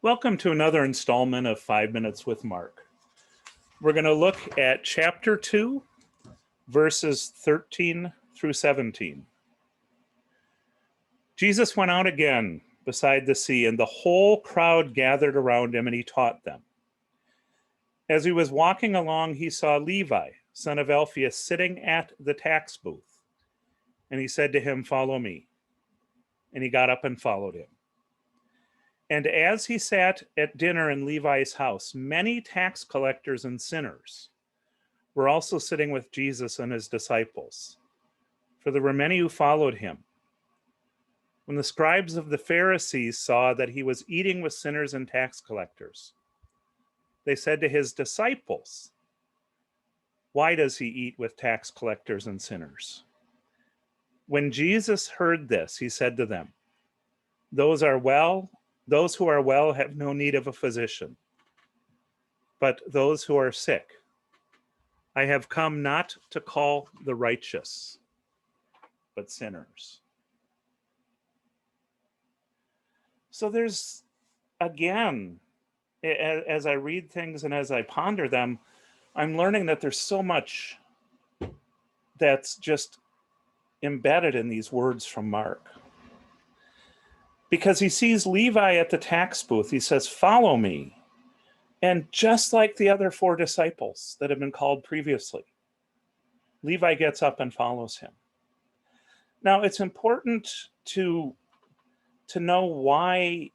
Welcome to another installment of 5 Minutes with Mark. We're going to look at chapter 2, verses 13 through 17. Jesus went out again beside the sea, and the whole crowd gathered around him, and he taught them. As he was walking along, he saw Levi, son of Alphaeus, sitting at the tax booth. And he said to him, "Follow me." And he got up and followed him. And as he sat at dinner in Levi's house, many tax collectors and sinners were also sitting with Jesus and his disciples, for there were many who followed him. When the scribes of the Pharisees saw that he was eating with sinners and tax collectors, they said to his disciples, "Why does he eat with tax collectors and sinners?" When Jesus heard this, he said to them, Those who are well have no need of a physician, but those who are sick. I have come not to call the righteous, but sinners." So there's, again, as I read things and as I ponder them, I'm learning that there's so much that's just embedded in these words from Mark. Because he sees Levi at the tax booth, he says, "Follow me." And just like the other four disciples that have been called previously, Levi gets up and follows him. Now, it's important to know why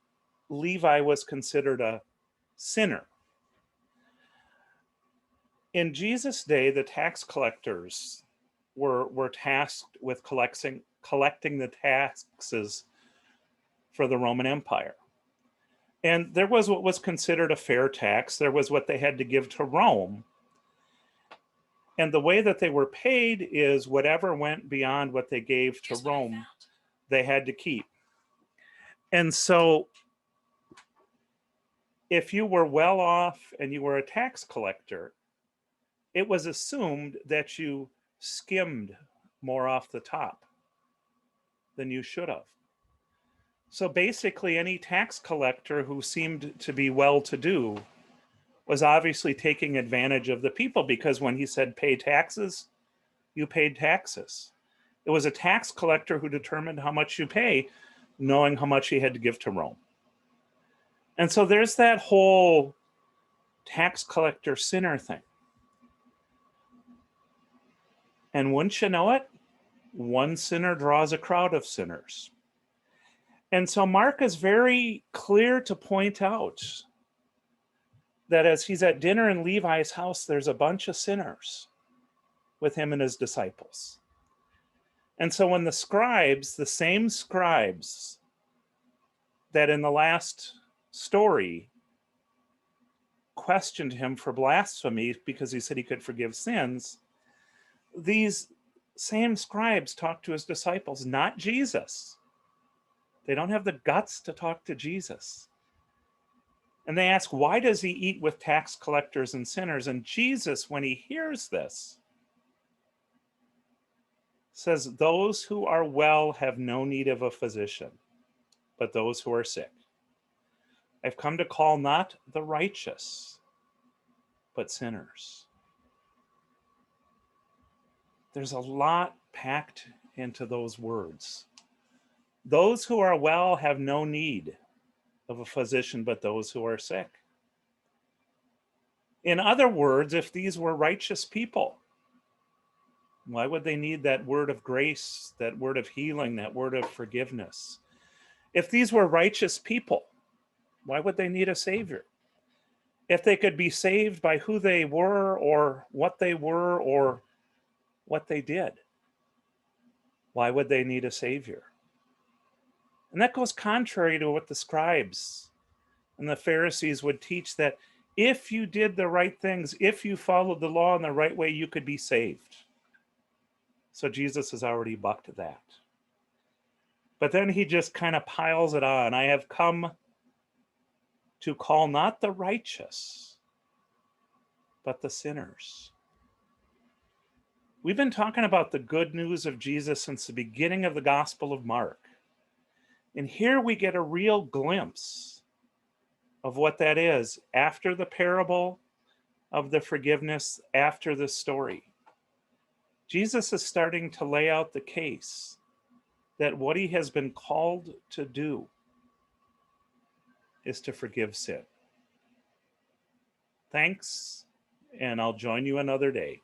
Levi was considered a sinner. In Jesus' day, the tax collectors were tasked with collecting the taxes for the Roman Empire. And there was what was considered a fair tax. There was what they had to give to Rome. And the way that they were paid is whatever went beyond what they gave to Rome, they had to keep. And so if you were well off and you were a tax collector, it was assumed that you skimmed more off the top than you should have. So basically, any tax collector who seemed to be well-to-do was obviously taking advantage of the people, because when he said pay taxes, you paid taxes. It was a tax collector who determined how much you pay, knowing how much he had to give to Rome. And so there's that whole tax collector sinner thing. And wouldn't you know it, one sinner draws a crowd of sinners. And so Mark is very clear to point out that as he's at dinner in Levi's house, there's a bunch of sinners with him and his disciples. And so when the scribes, the same scribes that in the last story questioned him for blasphemy because he said he could forgive sins, these same scribes talked to his disciples, not Jesus. They don't have the guts to talk to Jesus. And they ask, why does he eat with tax collectors and sinners? And Jesus, when he hears this, says, those who are well have no need of a physician, but those who are sick. I've come to call not the righteous, but sinners. There's a lot packed into those words. Those who are well have no need of a physician, but those who are sick. In other words, if these were righteous people, why would they need that word of grace, that word of healing, that word of forgiveness? If these were righteous people, why would they need a savior? If they could be saved by who they were or what they did, why would they need a savior? And that goes contrary to what the scribes and the Pharisees would teach, that if you did the right things, if you followed the law in the right way, you could be saved. So Jesus has already bucked that. But then he just kind of piles it on. I have come to call not the righteous, but the sinners. We've been talking about the good news of Jesus since the beginning of the Gospel of Mark. And here we get a real glimpse of what that is after the parable of the forgiveness, after the story. Jesus is starting to lay out the case that what he has been called to do is to forgive sin. Thanks, and I'll join you another day.